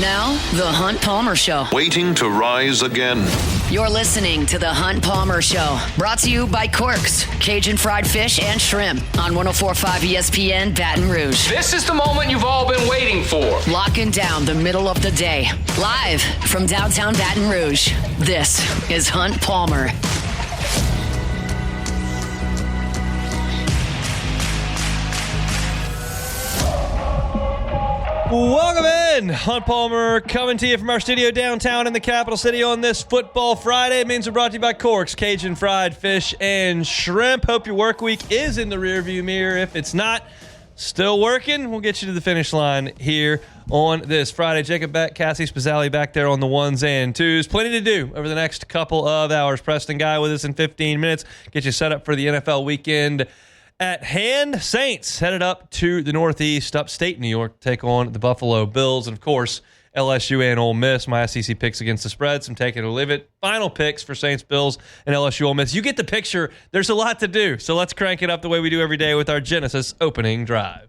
Now, The Hunt Palmer Show. Waiting to rise again. You're listening to The Hunt Palmer Show. Brought to you by Corks, Cajun fried fish and shrimp on 104.5 ESPN Baton Rouge. This is the moment you've all been waiting for. Locking down the middle of the day. Live from downtown Baton Rouge. This is Hunt Palmer. Welcome in. Hunt Palmer coming to you from our studio downtown in the capital city on this football Friday. It means we're brought to you by Corks, Cajun fried fish and shrimp. Hope your work week is in the rearview mirror. If it's not, still working, we'll get you to the finish line here on this Friday. Jacob Beck, Cassie Spazzali back there on the ones and twos. Plenty to do over the next couple of hours. Preston Guy with us in 15 minutes. Get you set up for the NFL weekend at hand. Saints headed up to the Northeast, upstate New York, to take on the Buffalo Bills. And, of course, LSU and Ole Miss. My SEC picks against the spread, some take it or leave it. Final picks for Saints, Bills, and LSU Ole Miss. You get the picture. There's a lot to do. So let's crank it up the way we do every day with our Genesis opening drive.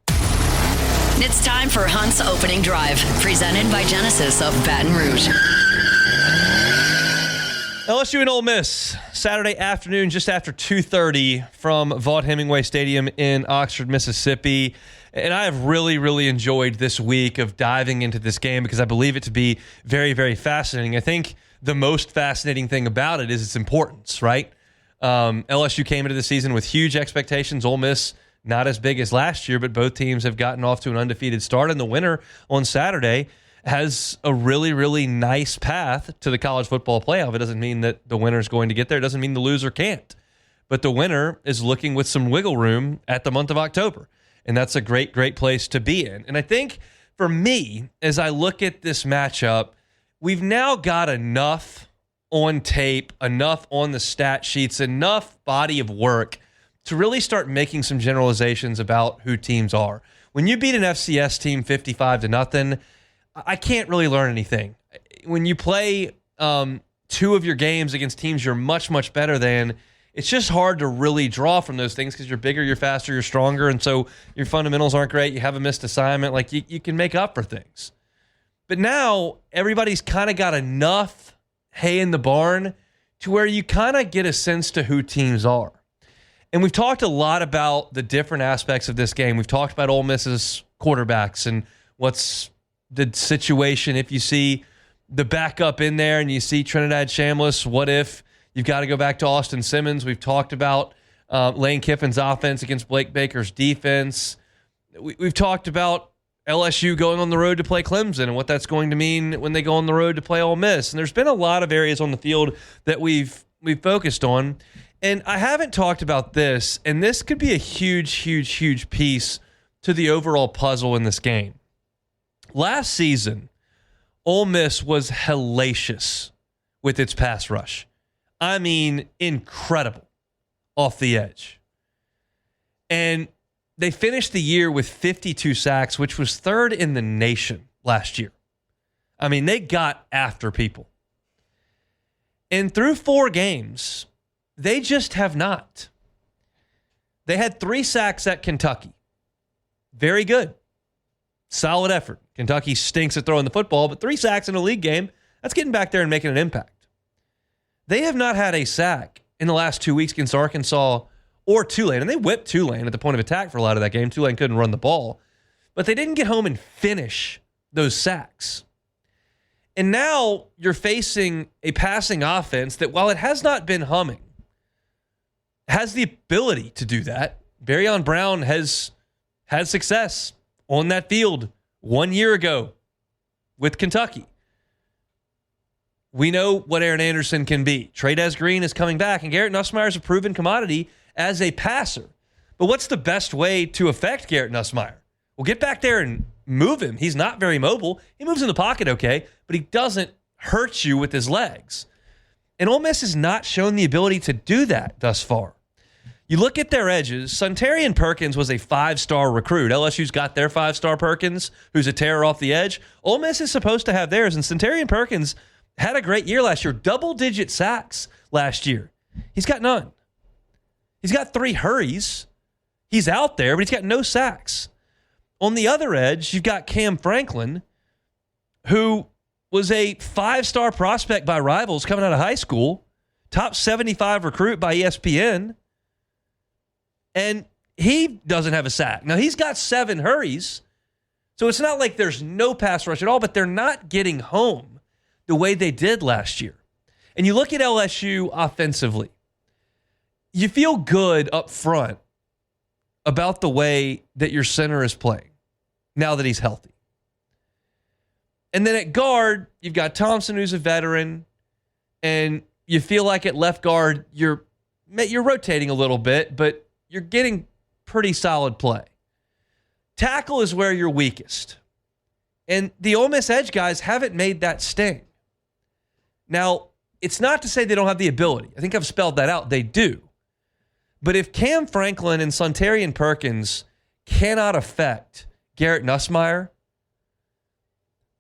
It's time for Hunt's opening drive, presented by Genesis of Baton Rouge. LSU and Ole Miss, Saturday afternoon, just after 2:30 from Vaught-Hemingway Stadium in Oxford, Mississippi. And I have really, really enjoyed this week of diving into this game because I believe it to be very, very fascinating. I think the most fascinating thing about it is its importance, right? LSU came into the season with huge expectations. Ole Miss, not as big as last year, but both teams have gotten off to an undefeated start. And the winner on Saturday has a really, really nice path to the college football playoff. It doesn't mean that the winner is going to get there. It doesn't mean the loser can't. But the winner is looking with some wiggle room at the month of October. And that's a great, great place to be in. And I think for me, as I look at this matchup, we've now got enough on tape, enough on the stat sheets, enough body of work to really start making some generalizations about who teams are. When you beat an FCS team 55-0, I can't really learn anything. When you play two of your games against teams you're much, much better than, it's just hard to really draw from those things because you're bigger, you're faster, you're stronger, and so your fundamentals aren't great. You have a missed assignment. Like, you can make up for things. But now everybody's kind of got enough hay in the barn to where you kind of get a sense to who teams are. And we've talked a lot about the different aspects of this game. We've talked about Ole Miss's quarterbacks and what's the situation if you see the backup in there and you see Trinidad Chambliss. What if you've got to go back to Austin Simmons? We've talked about Lane Kiffin's offense against Blake Baker's defense. We've talked about LSU going on the road to play Clemson and what that's going to mean when they go on the road to play Ole Miss. And there's been a lot of areas on the field that we've focused on. And I haven't talked about this, and this could be a huge, huge, huge piece to the overall puzzle in this game. Last season, Ole Miss was hellacious with its pass rush. I mean, incredible off the edge. And they finished the year with 52 sacks, which was third in the nation last year. I mean, they got after people. And through 4 games, they just have not. They had 3 sacks at Kentucky. Very good. Solid effort. Kentucky stinks at throwing the football, but 3 sacks in a league game, that's getting back there and making an impact. They have not had a sack in the last 2 weeks against Arkansas or Tulane, and they whipped Tulane at the point of attack for a lot of that game. Tulane couldn't run the ball, but they didn't get home and finish those sacks. And now you're facing a passing offense that, while it has not been humming, has the ability to do that. Barryon Brown has had success on that field 1 year ago with Kentucky. We know what Aaron Anderson can be. Trey'Dez Green is coming back, and Garrett Nussmeier is a proven commodity as a passer. But what's the best way to affect Garrett Nussmeier? Well, get back there and move him. He's not very mobile. He moves in the pocket okay, but he doesn't hurt you with his legs. And Ole Miss has not shown the ability to do that thus far. You look at their edges. Suntarian Perkins was a 5-star recruit. LSU's got their 5-star Perkins, who's a terror off the edge. Ole Miss is supposed to have theirs, and Suntarian Perkins had a great year last year. Double-digit sacks last year. He's got none. He's got 3 hurries. He's out there, but he's got no sacks. On the other edge, you've got Cam Franklin, who was a 5-star prospect by rivals coming out of high school, top 75 recruit by ESPN, and he doesn't have a sack. Now, he's got 7 hurries, so it's not like there's no pass rush at all, but they're not getting home the way they did last year. And you look at LSU offensively, you feel good up front about the way that your center is playing now that he's healthy. And then at guard, you've got Thompson, who's a veteran, and you feel like at left guard, you're rotating a little bit, but you're getting pretty solid play. Tackle is where you're weakest. And the Ole Miss edge guys haven't made that sting. Now, it's not to say they don't have the ability. I think I've spelled that out. They do. But if Cam Franklin and Sontarian Perkins cannot affect Garrett Nussmeier,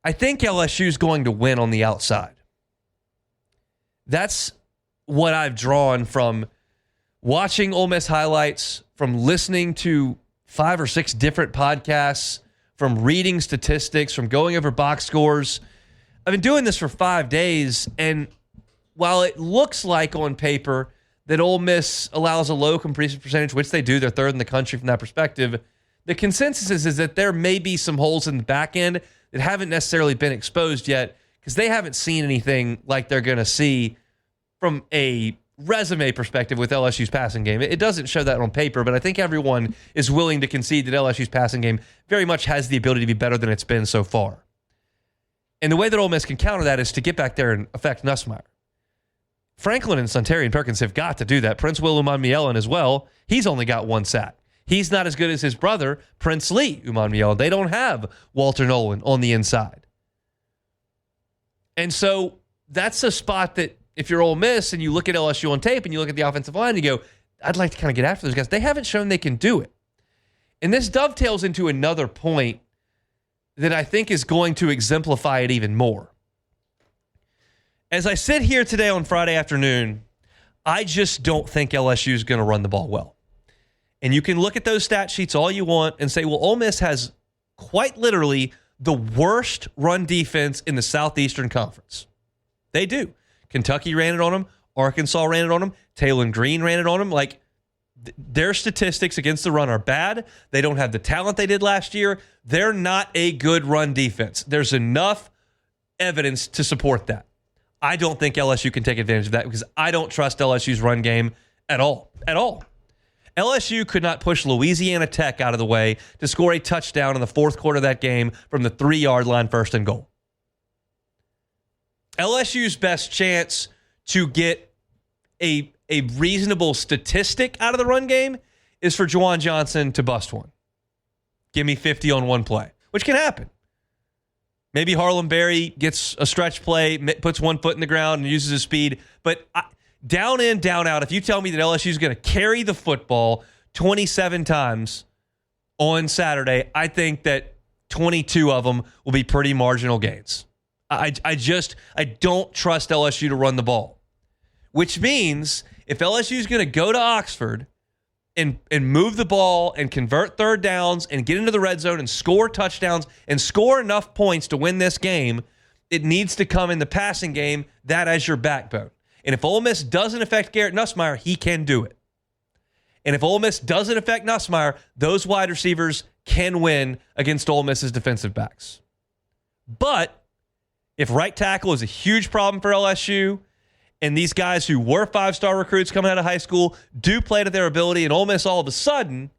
I think LSU is going to win on the outside. That's what I've drawn from watching Ole Miss highlights, from listening to 5 or 6 different podcasts, from reading statistics, from going over box scores. I've been doing this for 5 days, and while it looks like on paper that Ole Miss allows a low completion percentage, which they do, they're 3rd in the country from that perspective, the consensus is that there may be some holes in the back end that haven't necessarily been exposed yet because they haven't seen anything like they're going to see from a resume perspective with LSU's passing game. It doesn't show that on paper, but I think everyone is willing to concede that LSU's passing game very much has the ability to be better than it's been so far. And the way that Ole Miss can counter that is to get back there and affect Nussmeier. Franklin and Sontarian Perkins have got to do that. Prince Will Umanmielen as well. He's only got 1 sack. He's not as good as his brother, Prince Lee Umanmielen. They don't have Walter Nolan on the inside. And so that's a spot that if you're Ole Miss and you look at LSU on tape and you look at the offensive line and you go, I'd like to kind of get after those guys. They haven't shown they can do it. And this dovetails into another point that I think is going to exemplify it even more. As I sit here today on Friday afternoon, I just don't think LSU is going to run the ball well. And you can look at those stat sheets all you want and say, well, Ole Miss has quite literally the worst run defense in the Southeastern Conference. They do. Kentucky ran it on them. Arkansas ran it on them. Taylor Green ran it on them. Like, their statistics against the run are bad. They don't have the talent they did last year. They're not a good run defense. There's enough evidence to support that. I don't think LSU can take advantage of that because I don't trust LSU's run game at all. At all. LSU could not push Louisiana Tech out of the way to score a touchdown in the 4th quarter of that game from the 3-yard line, 1st and goal. LSU's best chance to get a reasonable statistic out of the run game is for Juwan Johnson to bust one. Give me 50 on one play, which can happen. Maybe Harlem Berry gets a stretch play, puts 1 foot in the ground and uses his speed. But down in, down out, if you tell me that LSU is going to carry the football 27 times on Saturday, I think that 22 of them will be pretty marginal gains. I don't trust LSU to run the ball. Which means if LSU is going to go to Oxford and move the ball and convert 3rd downs and get into the red zone and score touchdowns and score enough points to win this game, it needs to come in the passing game, that as your backbone. And if Ole Miss doesn't affect Garrett Nussmeier, he can do it. And if Ole Miss doesn't affect Nussmeier, those wide receivers can win against Ole Miss's defensive backs. But if right tackle is a huge problem for LSU, and these guys who were 5-star recruits coming out of high school do play to their ability, and Ole Miss all of a sudden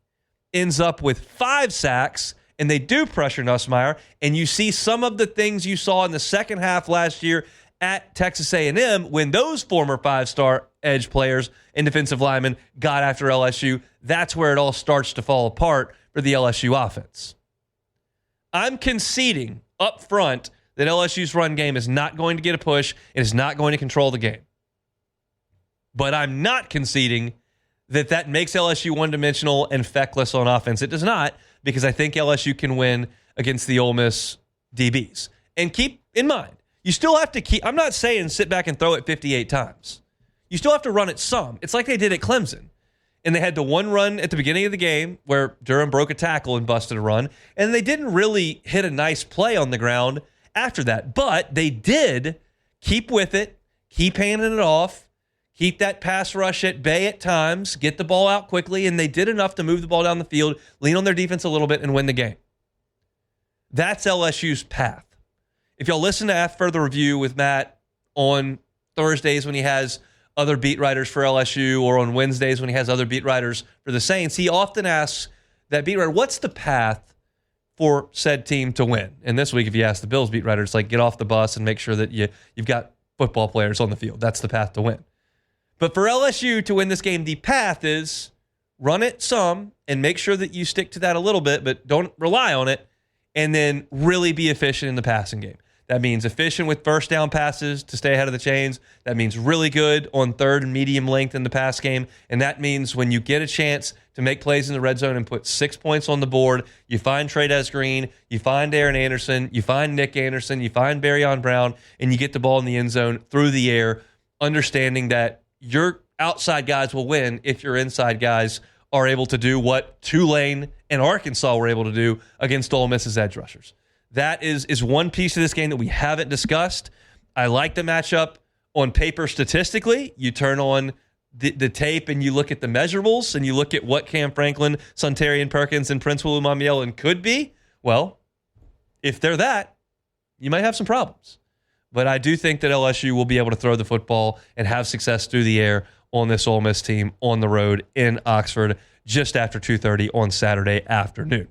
ends up with 5 sacks, and they do pressure Nussmeier, and you see some of the things you saw in the second half last year at Texas A&M when those former 5-star edge players and defensive linemen got after LSU, that's where it all starts to fall apart for the LSU offense. I'm conceding up front that LSU's run game is not going to get a push and is not going to control the game. But I'm not conceding that makes LSU one-dimensional and feckless on offense. It does not, because I think LSU can win against the Ole Miss DBs. And keep in mind, you still have to I'm not saying sit back and throw it 58 times. You still have to run it some. It's like they did at Clemson. And they had the one run at the beginning of the game where Durham broke a tackle and busted a run. And they didn't really hit a nice play on the ground after that. But they did keep with it, keep handing it off, keep that pass rush at bay at times, get the ball out quickly, and they did enough to move the ball down the field, lean on their defense a little bit, and win the game. That's LSU's path. If y'all listen to Further Review with Matt on Thursdays when he has other beat writers for LSU, or on Wednesdays when he has other beat writers for the Saints, he often asks that beat writer, what's the path for said team to win? And this week, if you ask the Bills beat writer, it's like, get off the bus and make sure that you've got football players on the field. That's the path to win. But for LSU to win this game, the path is run it some and make sure that you stick to that a little bit, but don't rely on it, and then really be efficient in the passing game. That means efficient with first down passes to stay ahead of the chains. That means really good on third and medium length in the pass game. And that means when you get a chance to make plays in the red zone and put 6 points on the board, you find Trey'Dez Green, you find Aaron Anderson, you find Nick Anderson, you find Barryon Brown, and you get the ball in the end zone through the air, understanding that your outside guys will win if your inside guys are able to do what Tulane and Arkansas were able to do against Ole Miss's edge rushers. That is one piece of this game that we haven't discussed. I like the matchup on paper statistically. You turn on the tape and you look at the measurables and you look at what Cam Franklin, Suntarian Perkins, and Prince William Amielin could be. Well, if they're that, you might have some problems. But I do think that LSU will be able to throw the football and have success through the air on this Ole Miss team on the road in Oxford just after 2:30 on Saturday afternoon.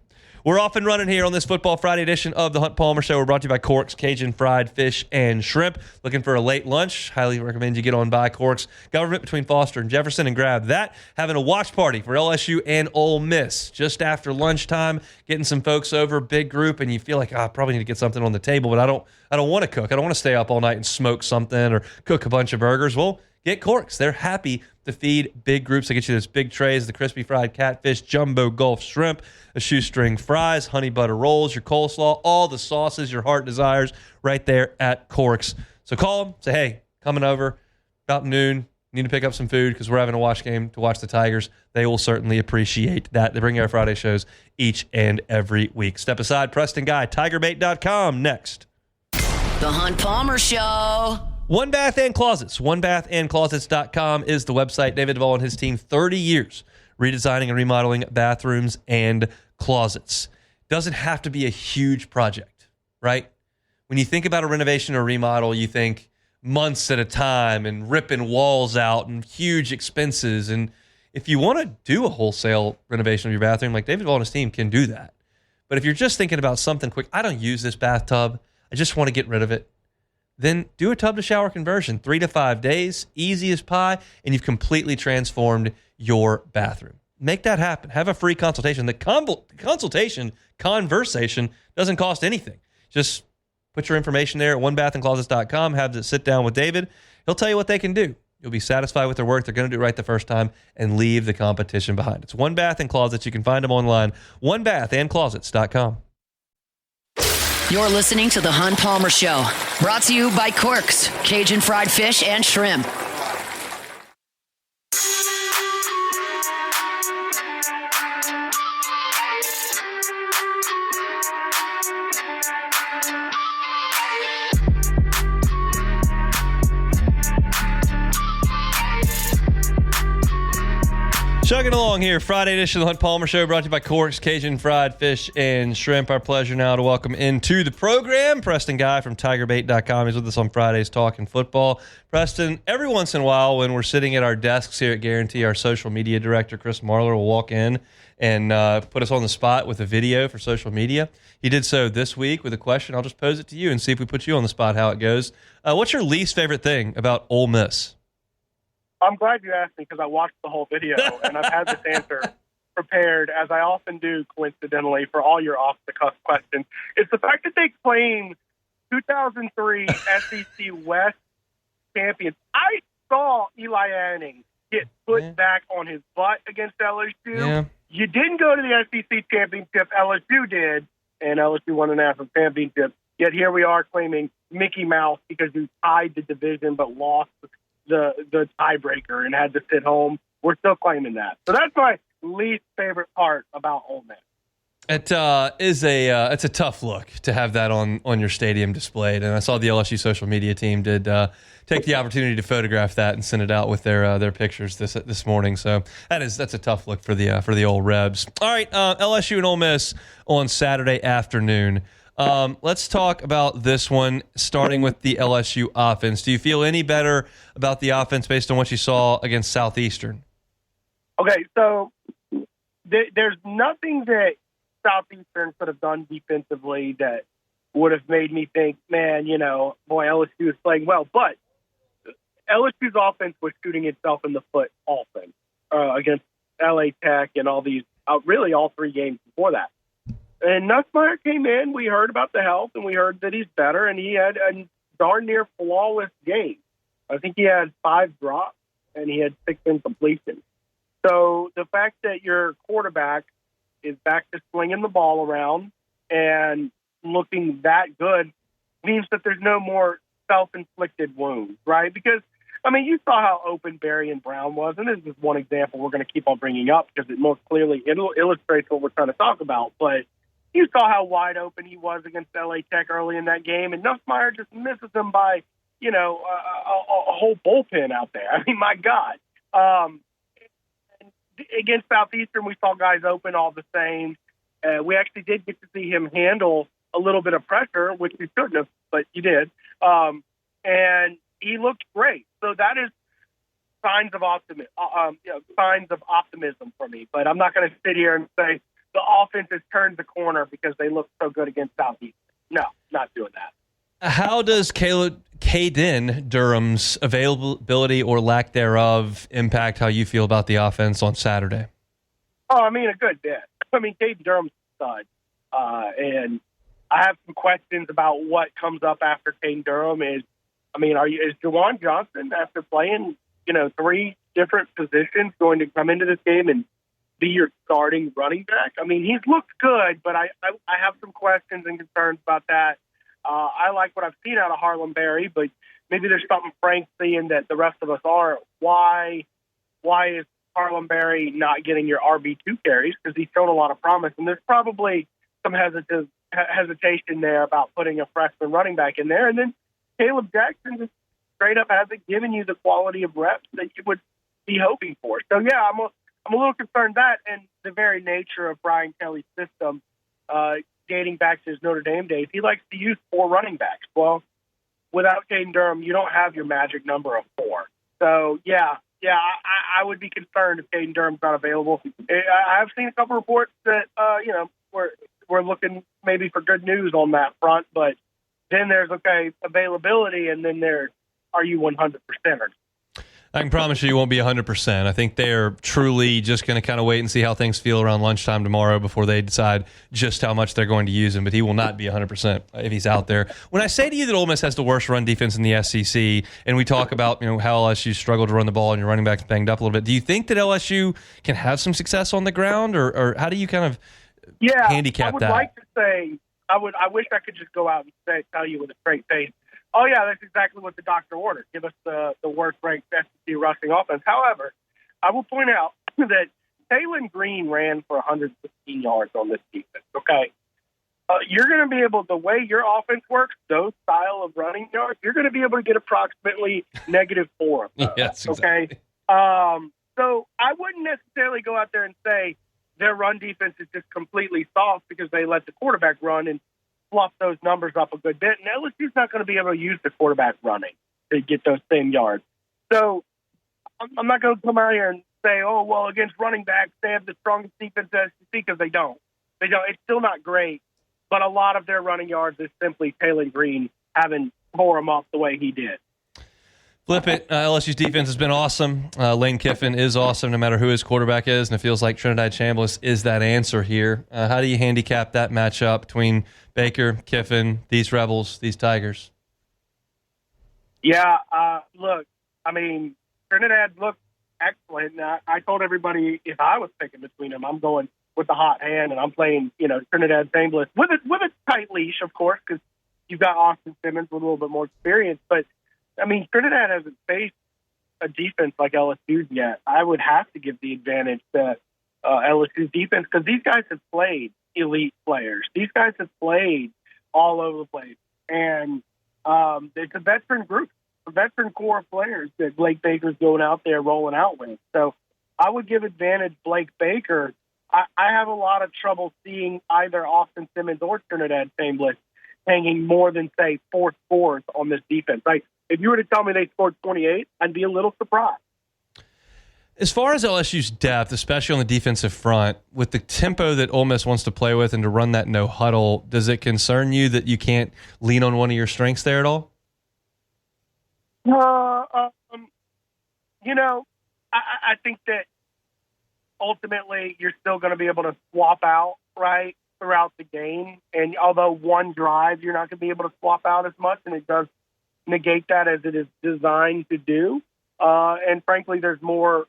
We're off and running here on this Football Friday edition of the Hunt Palmer Show. We're brought to you by Cork's Cajun Fried Fish and Shrimp. Looking for a late lunch? Highly recommend you get on by Cork's Government between Foster and Jefferson and grab that. Having a watch party for LSU and Ole Miss just after lunchtime. Getting some folks over, big group, and you feel like, I probably need to get something on the table, but I don't want to cook. I don't want to stay up all night and smoke something or cook a bunch of burgers. Well, get Cork's. They're happy to feed big groups. They get you those big trays, the crispy fried catfish, jumbo Gulf shrimp, the shoestring fries, honey butter rolls, your coleslaw, all the sauces your heart desires right there at Cork's. So call them, say, hey, coming over about noon, need to pick up some food because we're having a watch game to watch the Tigers. They will certainly appreciate that. They bring you our Friday shows each and every week. Step aside, Preston Guy, tigerbait.com next. The Hunt Palmer Show. One Bath and Closets. OneBathAndClosets.com is the website. David Duvall and his team, 30 years redesigning and remodeling bathrooms and closets. Doesn't have to be a huge project, right? When you think about a renovation or remodel, you think months at a time and ripping walls out and huge expenses. And if you want to do a wholesale renovation of your bathroom, like David Duvall and his team can do that. But if you're just thinking about something quick, I don't use this bathtub, I just want to get rid of it, then do a tub-to-shower conversion. 3 to 5 days, easy as pie, and you've completely transformed your bathroom. Make that happen. Have a free consultation. The conversation doesn't cost anything. Just put your information there at onebathandclosets.com. Have to sit down with David. He'll tell you what they can do. You'll be satisfied with their work. They're going to do it right the first time and leave the competition behind. It's One Bath and Closets. You can find them online, onebathandclosets.com. You're listening to The Hunt Palmer Show, brought to you by Cork's Cajun Fried Fish and Shrimp. Chugging along here, Friday edition of the Hunt Palmer Show, brought to you by Cork's Cajun Fried Fish and Shrimp. Our pleasure now to welcome into the program Preston Guy from tigerbait.com. He's with us on Fridays talking football. Preston, every once in a while when we're sitting at our desks here at Guarantee, our social media director, Chris Marler, will walk in and put us on the spot with a video for social media. He did so this week with a question. I'll just pose it to you and see if we put you on the spot how it goes. What's your least favorite thing about Ole Miss? I'm glad you asked me because I watched the whole video, and I've had this answer prepared, as I often do, coincidentally, for all your off-the-cuff questions. It's the fact that they claim 2003 SEC West champions. I saw Eli Manning get put back on his butt against LSU. Yeah. You didn't go to the SEC championship. LSU did, and LSU won a national championship. Yet here we are claiming Mickey Mouse because you tied the division but lost the tiebreaker and had to sit home. We're still claiming that. So that's my least favorite part about Ole Miss. It is it's a tough look to have that on your stadium displayed, and I saw the LSU social media team did take the opportunity to photograph that and send it out with their pictures this morning. So that's a tough look for the old Rebs. All right, LSU and Ole Miss on Saturday afternoon. Let's talk about this one, starting with the LSU offense. Do you feel any better about the offense based on what you saw against Southeastern? Okay, so there's nothing that Southeastern could have done defensively that would have made me think, man, boy, LSU is playing well. But LSU's offense was shooting itself in the foot often against LA Tech and all these, really all three games before that. And Nussmeier came in, we heard about the health, and we heard that he's better, and he had a darn near flawless game. I think he had 5 drops, and he had 6 incompletions. So the fact that your quarterback is back to slinging the ball around and looking that good means that there's no more self-inflicted wounds, right? Because, you saw how open Barry and Brown was, and this is one example we're going to keep on bringing up because it most clearly illustrates what we're trying to talk about. But you saw how wide open he was against LA Tech early in that game, and Nussmeier just misses him by, a whole bullpen out there. My God. Against Southeastern, we saw guys open all the same. We actually did get to see him handle a little bit of pressure, which he shouldn't have, but he did. And he looked great. So that is signs of optimism for me. But I'm not going to sit here and say the offense has turned the corner because they look so good against Southeastern. No, not doing that. How does Caden Durham's availability or lack thereof impact how you feel about the offense on Saturday? Oh, a good bit. Caden Durham's a stud. And I have some questions about what comes up after Caden Durham. Is Juwan Johnson, after playing, 3 different positions, going to come into this game and be your starting running back? He's looked good, but I have some questions and concerns about that. I like what I've seen out of Harlem Berry, but maybe there's something Frank's seeing that the rest of us aren't. Why is Harlem Berry not getting your RB2 carries? Because he's shown a lot of promise, and there's probably some hesitation there about putting a freshman running back in there. And then Caleb Jackson just straight up hasn't given you the quality of reps that you would be hoping for. So, yeah, I'm a little concerned that and the very nature of Brian Kelly's system, dating back to his Notre Dame days, he likes to use 4 running backs. Well, without Caden Durham, you don't have your magic number of 4. So, I would be concerned if Caden Durham's not available. I've seen a couple reports that, we're looking maybe for good news on that front, but then there's, availability, and then are you 100%? I can promise you won't be 100%. I think they're truly just going to kind of wait and see how things feel around lunchtime tomorrow before they decide just how much they're going to use him. But he will not be 100% if he's out there. When I say to you that Ole Miss has the worst run defense in the SEC, and we talk about how LSU struggled to run the ball and your running backs banged up a little bit, do you think that LSU can have some success on the ground, or how do you kind of handicap that? I would like to say I wish I could just go out and tell you with a straight face, oh, yeah, that's exactly what the doctor ordered. Give us the worst-ranked SEC rushing offense. However, I will point out that Taylon Green ran for 115 yards on this defense, okay? You're going to be able, the way your offense works, those style of running yards, you're going to be able to get approximately -4 of those, yes, exactly. Okay? So I wouldn't necessarily go out there and say their run defense is just completely soft because they let the quarterback run and fluff those numbers up a good bit. And LSU's not going to be able to use the quarterback running to get those same yards. So I'm not going to come out here and say, oh, well, against running backs, they have the strongest defense in SEC, because they don't. It's still not great, but a lot of their running yards is simply Taylon Green having tore him up the way he did. Flip it. LSU's defense has been awesome. Lane Kiffin is awesome no matter who his quarterback is, and it feels like Trinidad Chambliss is that answer here. How do you handicap that matchup between Baker, Kiffin, these Rebels, these Tigers? Yeah, look, Trinidad looked excellent. I told everybody if I was picking between them, I'm going with the hot hand, and I'm playing, Trinidad Chambliss with a tight leash, of course, because you've got Austin Simmons with a little bit more experience, but Trinidad hasn't faced a defense like LSU's yet. I would have to give the advantage to LSU's defense, because these guys have played elite players. These guys have played all over the place. And it's a veteran group, a veteran core of players that Blake Baker's going out there rolling out with. So I would give advantage Blake Baker. I have a lot of trouble seeing either Austin Simmons or Trinidad Chambliss hanging more than, say, 4 scores on this defense. Like, if you were to tell me they scored 28, I'd be a little surprised. As far as LSU's depth, especially on the defensive front, with the tempo that Ole Miss wants to play with and to run that no huddle, does it concern you that you can't lean on one of your strengths there at all? I think that ultimately you're still going to be able to swap out, right, throughout the game. And although one drive you're not going to be able to swap out as much, and it does negate that as it is designed to do. And frankly, there's more,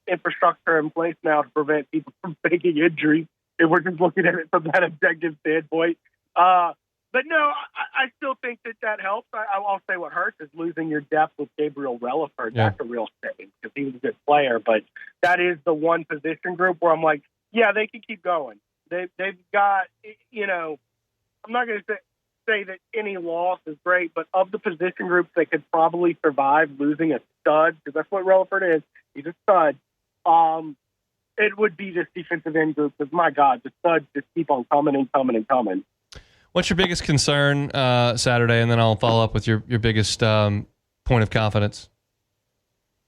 infrastructure in place now to prevent people from faking injury if we're just looking at it from that objective standpoint. But no, I still think that helps. I'll say what hurts is losing your depth with Gabriel Relaford. Yeah. That's a real shame because he was a good player. But that is the one position group where I'm like, yeah, they can keep going. They've got, I'm not going to say that any loss is great, but of the position groups that could probably survive losing a stud, because that's what Relaford is, he's a stud, it would be this defensive end group because, my God, the studs just keep on coming and coming and coming. What's your biggest concern Saturday, and then I'll follow up with your biggest point of confidence?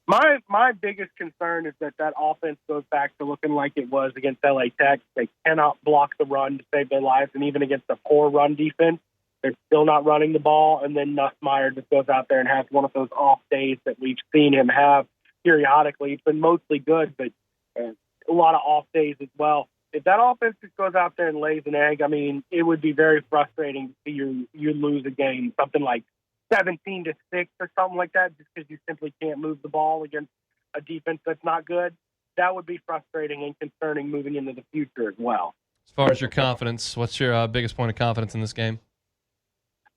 My biggest concern is that offense goes back to looking like it was against LA Tech. They cannot block the run to save their lives, and even against a poor run defense, they're still not running the ball. And then Nussmeier just goes out there and has one of those off days that we've seen him have periodically. It's been mostly good, but a lot of off days as well. If that offense just goes out there and lays an egg, I mean, it would be very frustrating to see you lose a game, something like 17-6 or something like that, just because you simply can't move the ball against a defense that's not good. That would be frustrating and concerning moving into the future as well. As far as your confidence, what's your biggest point of confidence in this game?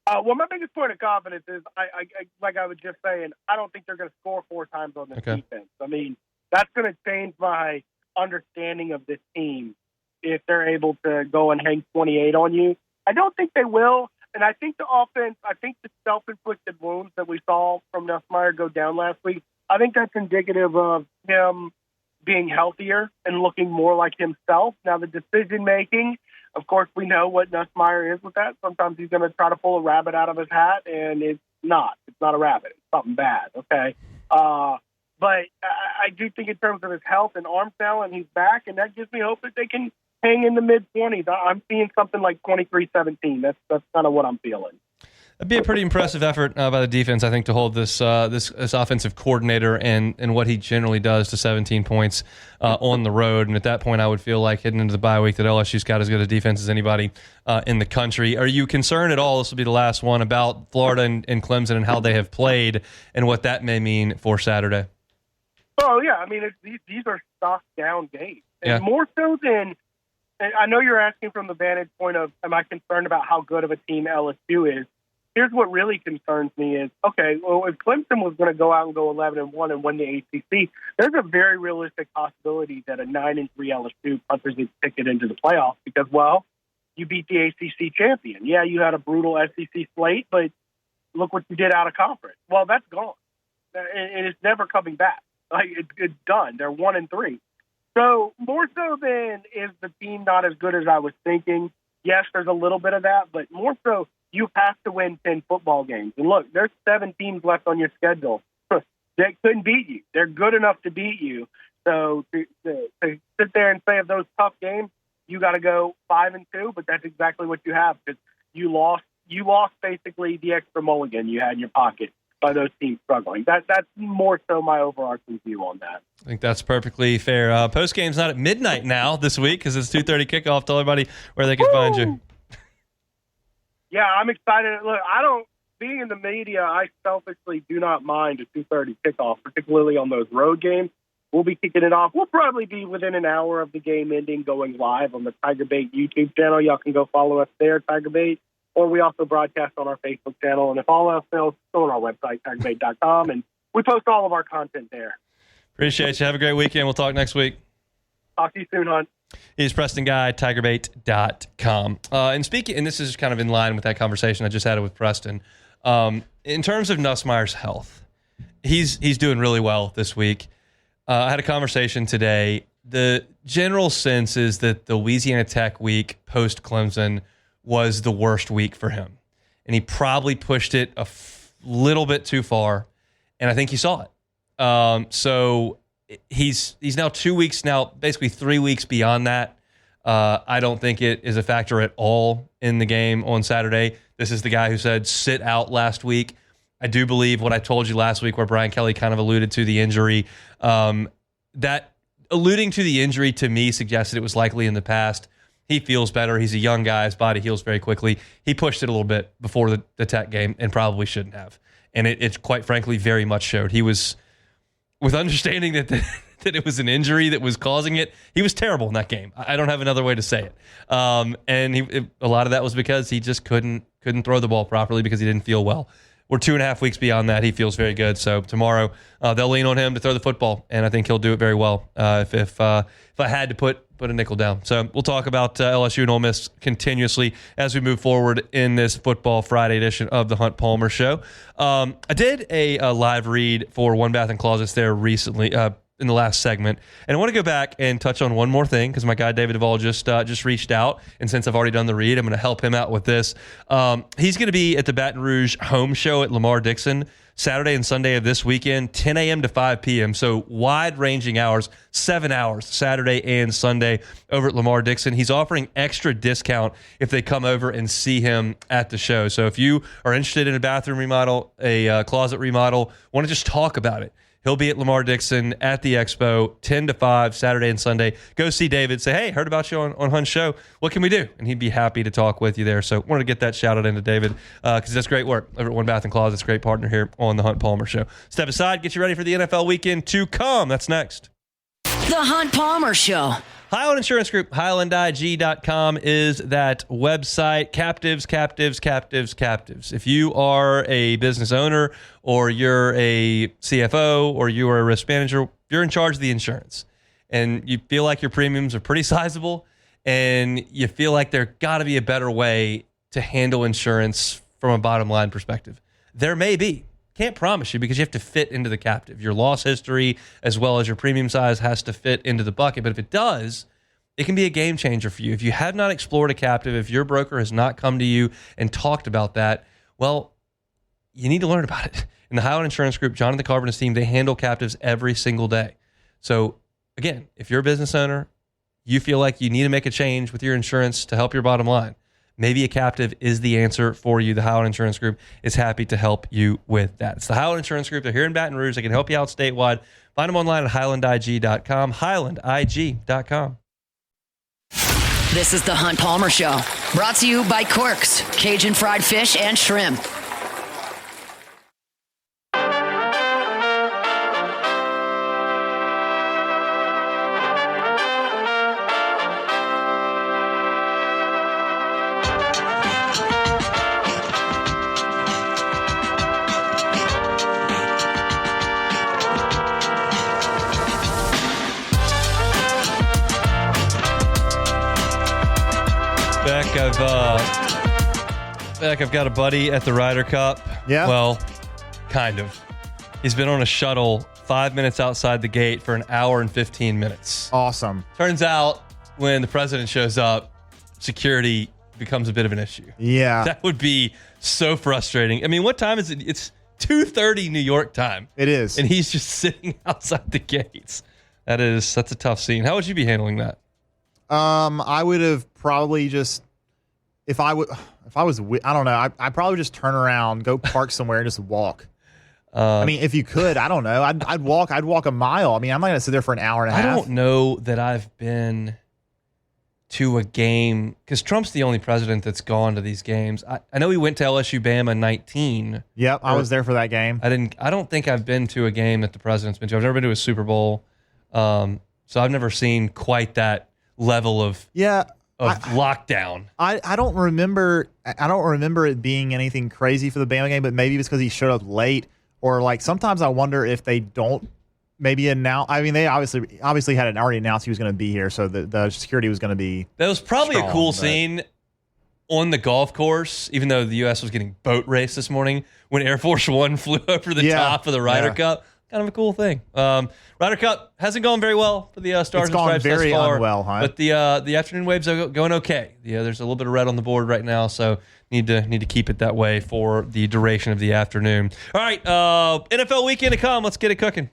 Well, my biggest point of confidence is, I like I was just saying, I don't think they're going to score 4 times on this defense. I mean, that's going to change my understanding of this team if they're able to go and hang 28 on you. I don't think they will. And I think the offense, I think the self-inflicted wounds that we saw from Nussmeier go down last week, I think that's indicative of him being healthier and looking more like himself. Now, the decision-making, of course, we know what Nussmeier is with that. Sometimes he's going to try to pull a rabbit out of his hat, and it's not. It's not a rabbit. It's something bad, okay? But I do think in terms of his health and arm talent, he's back, and that gives me hope that they can hang in the mid-20s. I'm seeing something like 23-17. That's kind of what I'm feeling. That'd be a pretty impressive effort by the defense, I think, to hold this offensive coordinator and what he generally does to 17 points on the road. And at that point, I would feel like heading into the bye week that LSU's got as good a defense as anybody in the country. Are you concerned at all, this will be the last one, about Florida and Clemson and how they have played and what that may mean for Saturday? Oh, yeah. I mean, these are stock-down games. And Yeah. more so than – I know you're asking from the vantage point of, am I concerned about how good of a team LSU is? Here's what really concerns me is, okay, well, if Clemson was going to go out and go 11-1 and win the ACC, there's a very realistic possibility that a 9-3 LSU punches its ticket into the playoffs because, well, you beat the ACC champion. Yeah, you had a brutal SEC slate, but look what you did out of conference. Well, that's gone, and it's never coming back. Like it's done. They're 1-3. So more so than is the team not as good as I was thinking. Yes, there's a little bit of that, but more so you have to win 10 football games. And look, there's 7 teams left on your schedule that couldn't beat you. They're good enough to beat you. So to sit there and say of those tough games, you got to go 5-2, but that's exactly what you have because you lost basically the extra mulligan you had in your pocket by those teams struggling. That's more so my overarching view on that. I think that's perfectly fair. Post game's not at midnight now this week because it's 2:30 kickoff. Tell everybody where they can find you. Yeah, I'm excited. Look, being in the media, I selfishly do not mind a 2:30 kickoff, particularly on those road games. We'll be kicking it off. We'll probably be within an hour of the game ending going live on the Tiger Bait YouTube channel. Y'all can go follow us there, Tiger Bait. Or we also broadcast on our Facebook channel. And if all else fails, go on our website, tigerbait.com. And we post all of our content there. Appreciate you. Have a great weekend. We'll talk next week. Talk to you soon, Hunt. He's Preston Guy, TigerBait.com. And this is kind of in line with that conversation I just had with Preston. In terms of Nussmeier's health, he's doing really well this week. I had a conversation today. The general sense is that the Louisiana Tech week post Clemson was the worst week for him, and he probably pushed it a little bit too far, and I think he saw it. So he's now 2 weeks now, basically 3 weeks beyond that. I don't think it is a factor at all in the game on Saturday. This is the guy who said sit out last week. I do believe what I told you last week, where Brian Kelly kind of alluded to the injury. That alluding to the injury to me suggested it was likely in the past. He feels better. He's a young guy. His body heals very quickly. He pushed it a little bit before the Tech game and probably shouldn't have. And it quite frankly very much showed. He was, with understanding that that it was an injury that was causing it, he was terrible in that game. I don't have another way to say it. And a lot of that was because he just couldn't throw the ball properly because he didn't feel well. We're 2.5 weeks beyond that. He feels very good. So tomorrow they'll lean on him to throw the football, and I think he'll do it very well. If I had to put a nickel down, so we'll talk about LSU and Ole Miss continuously as we move forward in this Football Friday edition of the Hunt Palmer Show. I did a live read for One Bath and Closets there recently. In the last segment. And I want to go back and touch on one more thing because my guy David Duvall just reached out. And since I've already done the read, I'm going to help him out with this. He's going to be at the Baton Rouge home show at Lamar Dixon Saturday and Sunday of this weekend, 10 a.m. to 5 p.m. So wide-ranging hours, 7 hours, Saturday and Sunday over at Lamar Dixon. He's offering extra discount if they come over and see him at the show. So if you are interested in a bathroom remodel, a closet remodel, want to just talk about it, he'll be at Lamar Dixon at the Expo, 10 to 5, Saturday and Sunday. Go see David. Say, hey, heard about you on Hunt's show. What can we do? And he'd be happy to talk with you there. So wanted to get that shout out into David because that's great work over at One Bath and Closets. Great partner here on the Hunt Palmer Show. Step aside, get you ready for the NFL weekend to come. That's next. The Hunt Palmer Show. Highland Insurance Group, HighlandIG.com is that website. Captives. If you are a business owner or you're a CFO or you are a risk manager, you're in charge of the insurance and you feel like your premiums are pretty sizable and you feel like there got to be a better way to handle insurance from a bottom line perspective. There may be. Can't promise you because you have to fit into the captive. Your loss history as well as your premium size has to fit into the bucket. But if it does, it can be a game changer for you. If you have not explored a captive, if your broker has not come to you and talked about that, well, you need to learn about it. In the Highland Insurance Group, John and the Carpenter's team, they handle captives every single day. So again, if you're a business owner, you feel like you need to make a change with your insurance to help your bottom line, maybe a captive is the answer for you. The Howard Insurance Group is happy to help you with that. It's the Howard Insurance Group. They're here in Baton Rouge. They can help you out statewide. Find them online at HighlandIG.com, HighlandIG.com. This is the Hunt Palmer Show, brought to you by Quirks, Cajun fried fish and shrimp. I've got a buddy at the Ryder Cup. Yeah. Well, kind of. He's been on a shuttle 5 minutes outside the gate for an hour and 15 minutes. Awesome. Turns out when the president shows up, security becomes a bit of an issue. Yeah. That would be so frustrating. I mean, what time is it? It's 2:30 New York time. It is. And he's just sitting outside the gates. That's a tough scene. How would you be handling that? I would have probably just, I don't know, I'd probably just turn around, go park somewhere and just walk. I mean, if you could, I don't know. I'd walk a mile. I mean, I'm not going to sit there for an hour and a half. I don't know that I've been to a game because Trump's the only president that's gone to these games. I know he went to LSU Bama 19. Yep, I was there for that game. I don't think I've been to a game that the president's been to. I've never been to a Super Bowl. So I've never seen quite that level of lockdown. I don't remember it being anything crazy for the Bama game, but maybe it's because he showed up late, or like sometimes I wonder if they don't maybe announce. I mean, they obviously had already announced he was going to be here, so the security was going to be. That was probably strong, a cool but scene on the golf course, even though the U.S. was getting boat raced this morning when Air Force One flew over the top of the Ryder Cup. Kind of a cool thing. Ryder Cup hasn't gone very well for the Stars and Stripes very thus far, unwell, huh? but the afternoon waves are going okay. Yeah, there's a little bit of red on the board right now, so need to keep it that way for the duration of the afternoon. All right, NFL weekend to come. Let's get it cooking.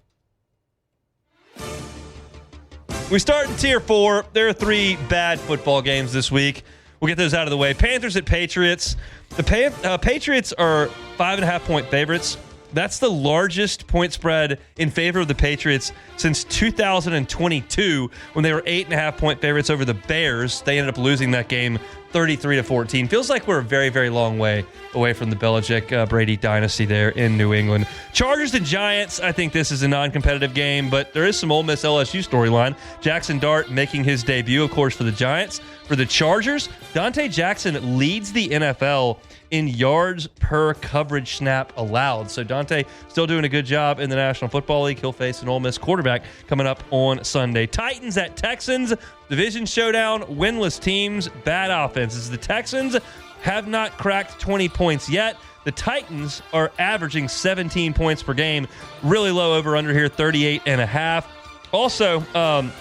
We start in Tier 4. There are 3 bad football games this week. We'll get those out of the way. Panthers at Patriots. The Patriots are 5.5-point favorites. That's the largest point spread in favor of the Patriots since 2022 when they were 8.5-point favorites over the Bears. They ended up losing that game 33-14. Feels like we're a very, very long way away from the Belichick Brady dynasty there in New England. Chargers and Giants, I think this is a non-competitive game, but there is some Ole Miss LSU storyline. Jackson Dart making his debut, of course, for the Giants. For the Chargers, Dante Jackson leads the NFL in yards per coverage snap allowed. So Dante still doing a good job in the National Football League. He'll face an Ole Miss quarterback coming up on Sunday. Titans at Texans, division showdown, winless teams, bad offenses. The Texans have not cracked 20 points yet. The Titans are averaging 17 points per game. Really low over-under here, 38.5. Also,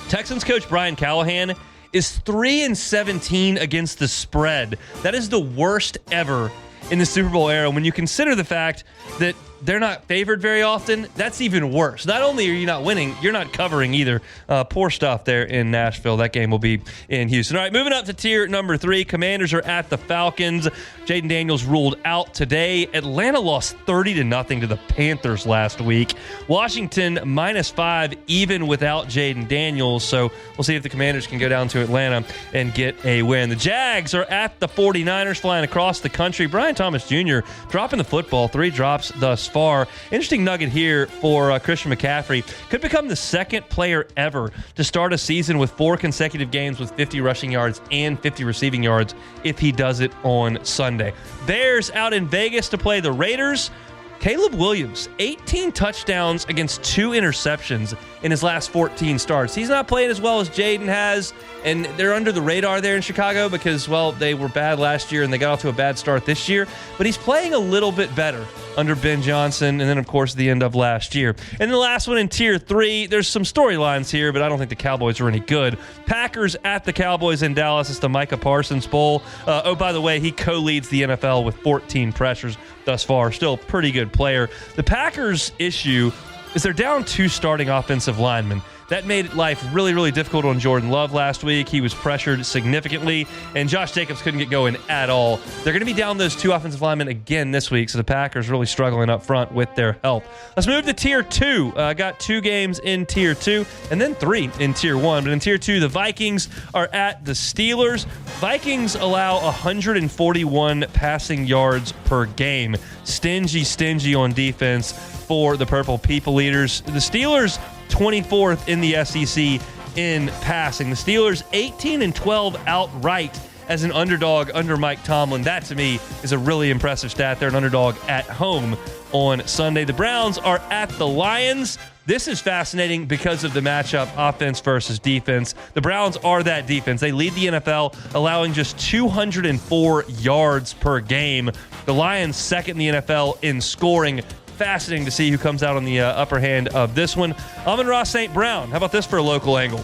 Texans coach Brian Callahan is 3-17 against the spread. That is the worst ever in the Super Bowl era. When you consider the fact that they're not favored very often, that's even worse. Not only are you not winning, you're not covering either. Poor stuff there in Nashville. That game will be in Houston. All right, moving up to tier number 3. Commanders are at the Falcons. Jaden Daniels ruled out today. Atlanta lost 30-0 to the Panthers last week. Washington -5 even without Jaden Daniels. So we'll see if the Commanders can go down to Atlanta and get a win. The Jags are at the 49ers, flying across the country. Brian Thomas Jr. dropping the football. 3 drops thus far. Interesting nugget here for Christian McCaffrey. Could become the second player ever to start a season with 4 consecutive games with 50 rushing yards and 50 receiving yards if he does it on Sunday. Bears out in Vegas to play the Raiders. Caleb Williams, 18 touchdowns against 2 interceptions in his last 14 starts. He's not playing as well as Jaden has, and they're under the radar there in Chicago because, well, they were bad last year and they got off to a bad start this year. But he's playing a little bit better under Ben Johnson, and then, of course, the end of last year. And the last one in Tier 3, there's some storylines here, but I don't think the Cowboys are any good. Packers at the Cowboys in Dallas. It's the Micah Parsons Bowl. Oh, by the way, he co-leads the NFL with 14 pressures thus far. Still a pretty good player. The Packers' issue is they're down 2 starting offensive linemen. That made life really, really difficult on Jordan Love last week. He was pressured significantly, and Josh Jacobs couldn't get going at all. They're going to be down those 2 offensive linemen again this week, so the Packers really struggling up front with their help. Let's move to Tier 2. Got 2 games in Tier 2, and then 3 in Tier 1. But in Tier 2, the Vikings are at the Steelers. Vikings allow 141 passing yards per game. Stingy on defense for the Purple People Eaters. The Steelers 24th in the SEC in passing. The Steelers 18-12 outright as an underdog under Mike Tomlin. That, to me, is a really impressive stat. They're an underdog at home on Sunday. The Browns are at the Lions. This is fascinating because of the matchup, offense versus defense. The Browns are that defense. They lead the NFL, allowing just 204 yards per game. The Lions second in the NFL in scoring. Fascinating to see who comes out on the upper hand of this one. Amon-Ra St. Brown, how about this for a local angle?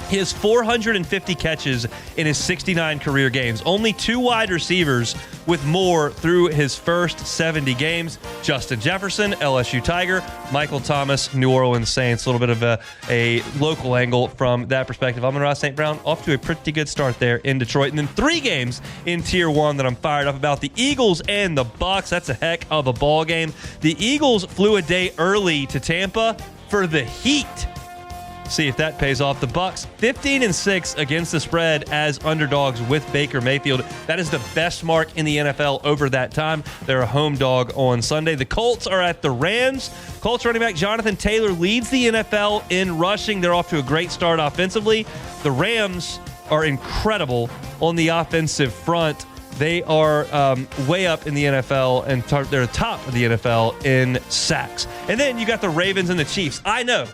He has 450 catches in his 69 career games. Only 2 wide receivers with more through his first 70 games. Justin Jefferson, LSU Tiger. Michael Thomas, New Orleans Saints. A little bit of a local angle from that perspective. Amon-Ra St. Brown off to a pretty good start there in Detroit. And then 3 games in Tier 1 that I'm fired up about. The Eagles and the Bucs. That's a heck of a ball game. The Eagles flew a day early to Tampa for the Heat. See if that pays off. The Bucs 15-6 against the spread as underdogs with Baker Mayfield. That is the best mark in the NFL over that time. They're a home dog on Sunday. The Colts are at the Rams. Colts running back Jonathan Taylor leads the NFL in rushing. They're off to a great start offensively. The Rams are incredible on the offensive front. They are way up in the NFL, and they're top of the NFL in sacks. And then you got the Ravens and the Chiefs. I know.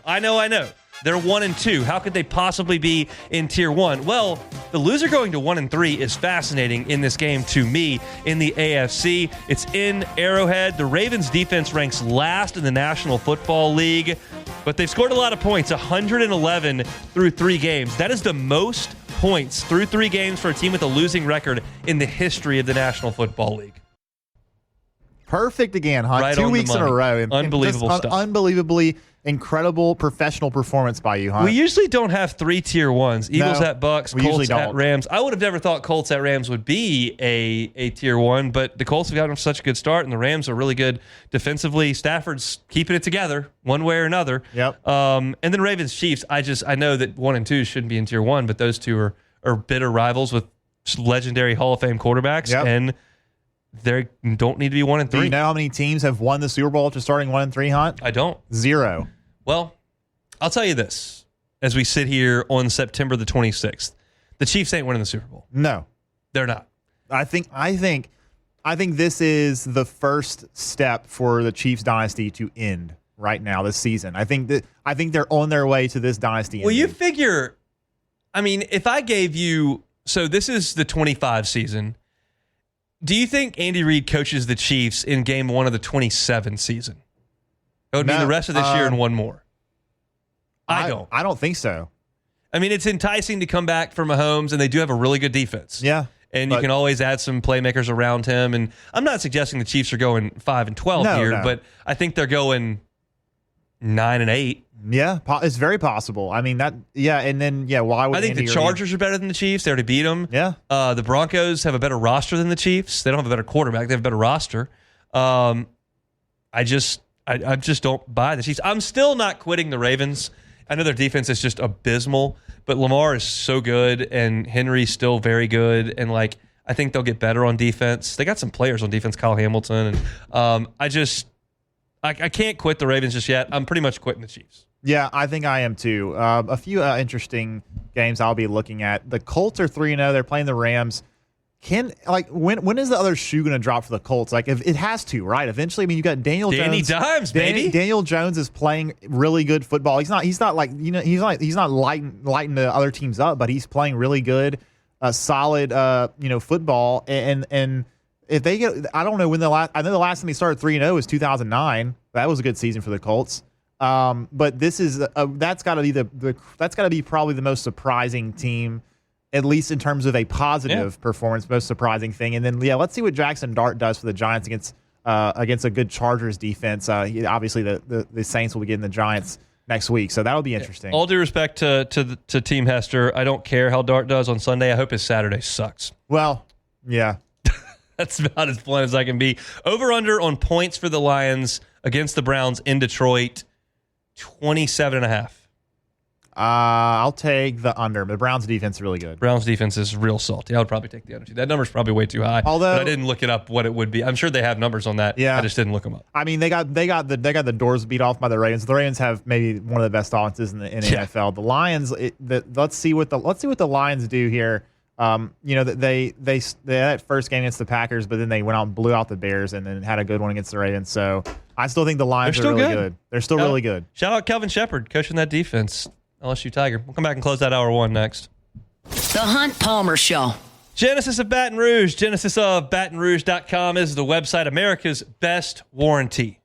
They're 1-2. How could they possibly be in tier 1? Well, the loser going to 1-3 is fascinating in this game to me in the AFC. It's in Arrowhead. The Ravens defense ranks last in the National Football League, but they've scored a lot of points, 111 through 3 games. That is the most points through 3 games for a team with a losing record in the history of the National Football League. Perfect again, Hunt. Right 2 weeks in a row. Unbelievable stuff. Unbelievably incredible professional performance by you, Hunt. We usually don't have 3 tier 1s. Eagles at Bucks, Colts at Rams. I would have never thought Colts at Rams would be a tier 1, but the Colts have gotten such a good start, and the Rams are really good defensively. Stafford's keeping it together one way or another. Yep. And then Ravens Chiefs. I know that 1 and 2 shouldn't be in tier 1, but those two are bitter rivals with legendary Hall of Fame quarterbacks, and they don't need to be 1 and 3. Do you know how many teams have won the Super Bowl after starting 1 and 3, Hunt? I don't. 0. Well, I'll tell you this. As we sit here on September the 26th, the Chiefs ain't winning the Super Bowl. No. They're not. I think this is the first step for the Chiefs dynasty to end right now this season. I think they're on their way to this dynasty. Well, you figure, I mean, if I gave you, so this is the 25 season. Do you think Andy Reid coaches the Chiefs in game 1 of the 27 season? It would be the rest of this year and one more. I don't. I don't think so. I mean, it's enticing to come back for Mahomes, and they do have a really good defense. Yeah. And you can always add some playmakers around him. And I'm not suggesting the Chiefs are going 5-12 here, but I think they're going 9-8. Yeah, it's very possible. I mean, and then, why would I think the Chargers are better than the Chiefs. They already beat them. Yeah. The Broncos have a better roster than the Chiefs. They don't have a better quarterback. They have a better roster. I just don't buy the Chiefs. I'm still not quitting the Ravens. I know their defense is just abysmal, but Lamar is so good, and Henry's still very good, and I think they'll get better on defense. They got some players on defense, Kyle Hamilton, and I can't quit the Ravens just yet. I'm pretty much quitting the Chiefs. Yeah, I think I am too. A few interesting games I'll be looking at. The Colts are 3-0. They're playing the Rams. When is the other shoe going to drop for the Colts? If it has to, right? Eventually, I mean, you got Daniel Danny Jones. Dimes, baby. Daniel Jones is playing really good football. He's not lighting the other teams up, but he's playing really good, solid, football. And if they get, I don't know when I know the last time they started 3-0 was 2009. That was a good season for the Colts. But this is that's got to be probably the most surprising team, at least in terms of a positive performance, most surprising thing. And then, let's see what Jackson Dart does for the Giants against a good Chargers defense. Obviously, the Saints will be getting the Giants next week, so that'll be interesting. All due respect to Team Hester, I don't care how Dart does on Sunday. I hope his Saturday sucks. Well, yeah. That's about as blunt as I can be. Over-under on points for the Lions against the Browns in Detroit, 27.5. I'll take the under. The Browns defense is really good. Browns defense is real salty. I would probably take the under too. That number's probably way too high. Although but I didn't look it up what it would be. I'm sure they have numbers on that. Yeah. I just didn't look them up. I mean, they got the doors beat off by the Ravens. The Ravens have maybe one of the best offenses in the NFL. The Lions. Let's see what the Lions do here. They had that first game against the Packers, but then they went out and blew out the Bears, and then had a good one against the Ravens. So I still think the Lions are really good. They're still really good. Shout out Kelvin Shepard coaching that defense. LSU Tiger. We'll come back and close that hour 1 next. The Hunt Palmer Show. Genesis of Baton Rouge. GenesisofBatonRouge.com is the website. America's best warranty.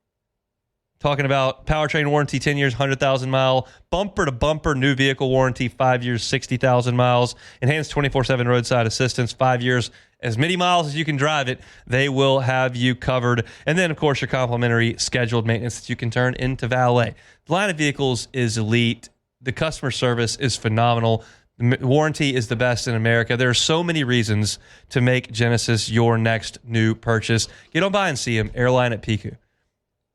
Talking about powertrain warranty, 10 years, 100,000 mile, bumper to bumper new vehicle warranty, 5 years, 60,000 miles, enhanced 24/7 roadside assistance, 5 years, as many miles as you can drive it. They will have you covered. And then, of course, your complimentary scheduled maintenance that you can turn into valet. The line of vehicles is elite. The customer service is phenomenal. The warranty is the best in America. There are so many reasons to make Genesis your next new purchase. Get on by and see them, Airline at Pico.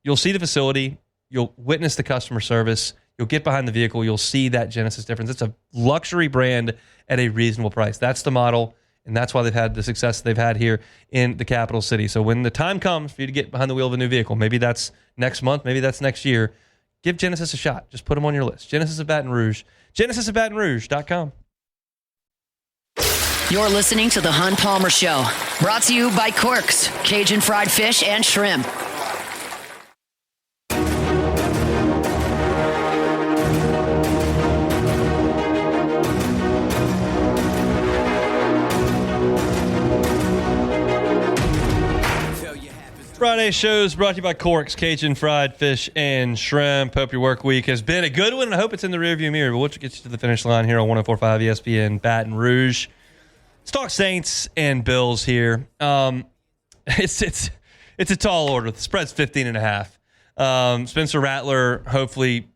You'll see the facility. You'll witness the customer service. You'll get behind the vehicle. You'll see that Genesis difference. It's a luxury brand at a reasonable price. That's the model, and that's why they've had the success they've had here in the capital city. So when the time comes for you to get behind the wheel of a new vehicle, maybe that's next month, maybe that's next year, give Genesis a shot. Just put them on your list. Genesis of Baton Rouge. GenesisofBatonRouge.com. You're listening to The Hunt Palmer Show, brought to you by Corks, Cajun Fried Fish and Shrimp. Friday shows brought to you by Corks, Cajun Fried Fish and Shrimp. Hope your work week has been a good one, and I hope it's in the rearview mirror. But we'll get you to the finish line here on 104.5 ESPN Baton Rouge. Let's talk Saints and Bills here. It's a tall order. The spread's 15.5. Spencer Rattler hopefully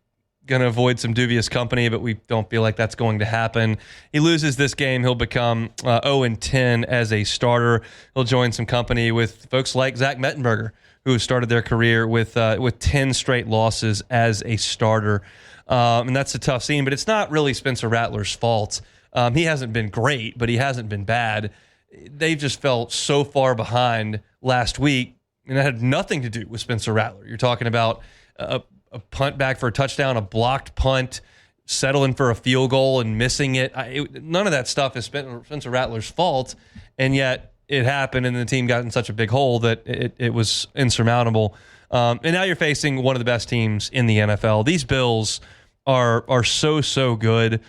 going to avoid some dubious company, but we don't feel like that's going to happen. He loses this game, he'll become 0-10 as a starter. He'll join some company with folks like Zach Mettenberger, who started their career with 10 straight losses as a starter. And that's a tough scene, but it's not really Spencer Rattler's fault. He hasn't been great, but he hasn't been bad. They just fell so far behind last week, and it had nothing to do with Spencer Rattler. You're talking about a punt back for a touchdown, a blocked punt, settling for a field goal and missing it. None of that stuff is Spencer Rattler's fault, and yet it happened, and the team got in such a big hole that it was insurmountable. And now you're facing one of the best teams in the NFL. These Bills are so good.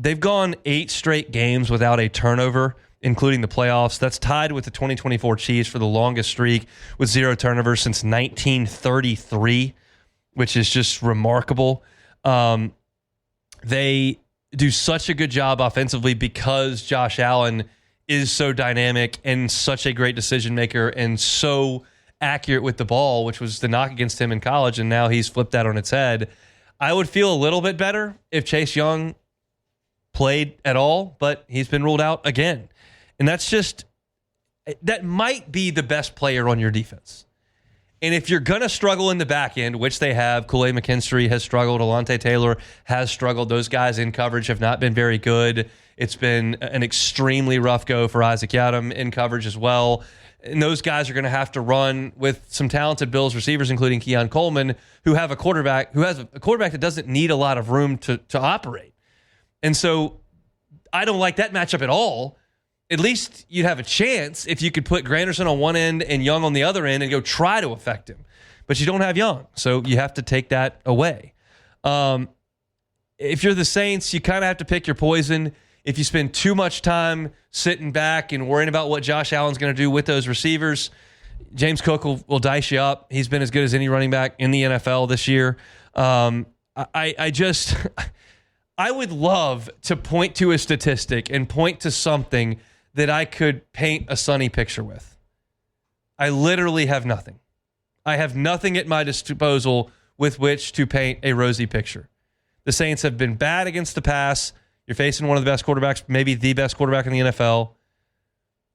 They've gone 8 straight games without a turnover, including the playoffs. That's tied with the 2024 Chiefs for the longest streak with 0 turnovers since 1933. Which is just remarkable. They do such a good job offensively because Josh Allen is so dynamic and such a great decision maker and so accurate with the ball, which was the knock against him in college, and now he's flipped that on its head. I would feel a little bit better if Chase Young played at all, but he's been ruled out again. And that might be the best player on your defense. And if you're going to struggle in the back end, which they have, Kool-Aid McKinstry has struggled, Alontae Taylor has struggled. Those guys in coverage have not been very good. It's been an extremely rough go for Isaac Yiadom in coverage as well. And those guys are going to have to run with some talented Bills receivers, including Keon Coleman, who has a quarterback that doesn't need a lot of room to operate. And so I don't like that matchup at all. At least you'd have a chance if you could put Granderson on one end and Young on the other end and go try to affect him. But you don't have Young, so you have to take that away. If you're the Saints, you kind of have to pick your poison. If you spend too much time sitting back and worrying about what Josh Allen's going to do with those receivers, James Cook will dice you up. He's been as good as any running back in the NFL this year. I would love to point to a statistic and point to something that I could paint a sunny picture with. I literally have nothing. I have nothing at my disposal with which to paint a rosy picture. The Saints have been bad against the pass. You're facing one of the best quarterbacks, maybe the best quarterback in the NFL.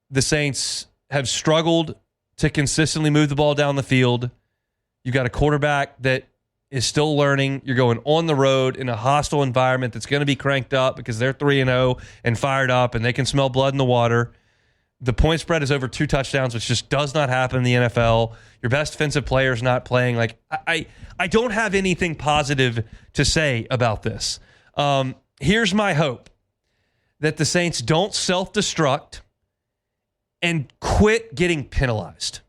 The Saints have struggled to consistently move the ball down the field. You've got a quarterback that is still learning. You're going on the road in a hostile environment that's going to be cranked up because they're 3-0 and fired up and they can smell blood in the water. The point spread is over 2 touchdowns, which just does not happen in the NFL. Your best defensive player is not playing. I don't have anything positive to say about this. Here's my hope, that the Saints don't self-destruct and quit getting penalized.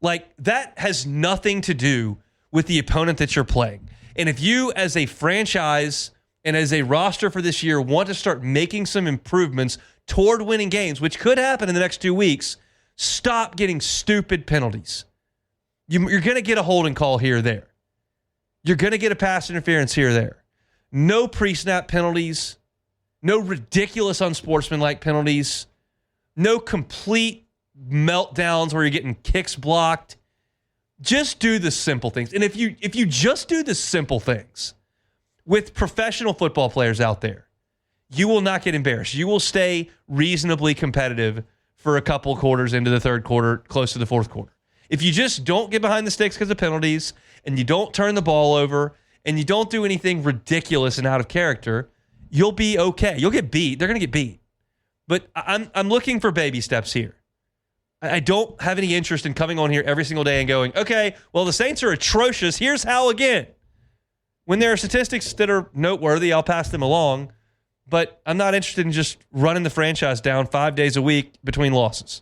That has nothing to do with the opponent that you're playing. And if you, as a franchise and as a roster for this year, want to start making some improvements toward winning games, which could happen in the next 2 weeks, stop getting stupid penalties. You're going to get a holding call here or there. You're going to get a pass interference here or there. No pre-snap penalties. No ridiculous unsportsmanlike penalties. No complete meltdowns where you're getting kicks blocked. Just do the simple things. And if you just do the simple things with professional football players out there, you will not get embarrassed. You will stay reasonably competitive for a couple quarters into the third quarter, close to the fourth quarter. If you just don't get behind the sticks because of penalties, and you don't turn the ball over, and you don't do anything ridiculous and out of character, you'll be okay. You'll get beat. They're going to get beat. But I'm looking for baby steps here. I don't have any interest in coming on here every single day and going, okay, well, the Saints are atrocious. Here's how again. When there are statistics that are noteworthy, I'll pass them along. but I'm not interested in just running the franchise down 5 days a week between losses.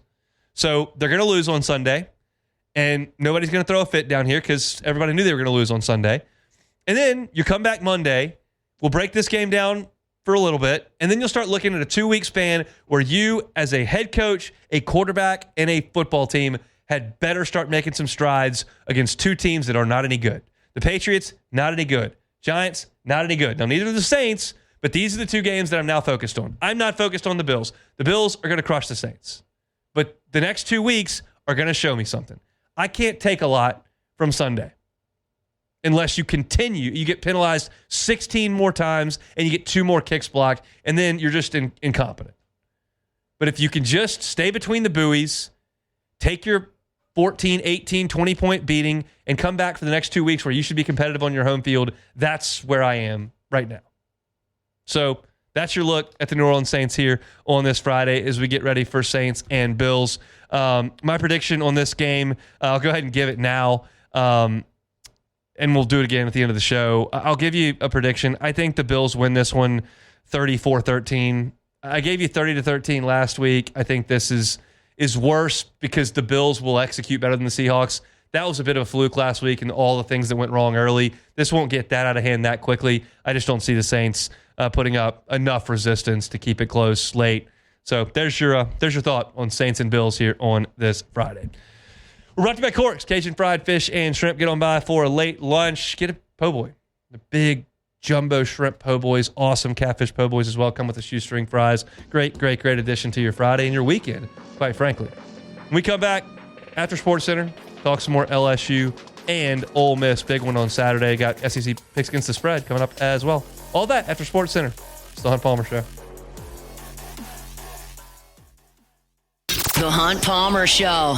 So they're going to lose on Sunday, and nobody's going to throw a fit down here because everybody knew they were going to lose on Sunday. And then you come back Monday, we'll break this game down for a little bit, and then you'll start looking at a 2-week span where you, as a head coach, a quarterback, and a football team, had better start making some strides against two teams that are not any good. The Patriots, not any good. Giants, not any good. Now, neither are the Saints, but these are the two games that I'm now focused on. I'm not focused on the Bills. The Bills are going to crush the Saints. But the next 2 weeks are going to show me something. I can't take a lot from Sunday unless you continue. You get penalized 16 more times and you get 2 more kicks blocked, and then you're just incompetent. But if you can just stay between the buoys, take your 14, 18, 20-point beating, and come back for the next 2 weeks where you should be competitive on your home field, that's where I am right now. So that's your look at the New Orleans Saints here on this Friday as we get ready for Saints and Bills. My prediction on this game, I'll go ahead and give it now, and we'll do it again at the end of the show. I'll give you a prediction. I think the Bills win this one 34-13. I gave you 30-13 last week. I think this is worse because the Bills will execute better than the Seahawks. That was a bit of a fluke last week and all the things that went wrong early. This won't get that out of hand that quickly. I just don't see the Saints putting up enough resistance to keep it close late. So there's your thought on Saints and Bills here on this Friday. We're brought to you by Corks, Cajun fried fish and shrimp. Get on by for a late lunch. Get a po' boy. The big jumbo shrimp po' boys. Awesome catfish po' boys as well. Come with the shoestring fries. Great addition to your Friday and your weekend, quite frankly. When we come back after Sports Center, talk some more LSU and Ole Miss. Big one on Saturday. Got SEC picks against the spread coming up as well. All that after Sports Center. It's the Hunt Palmer Show. The Hunt Palmer Show.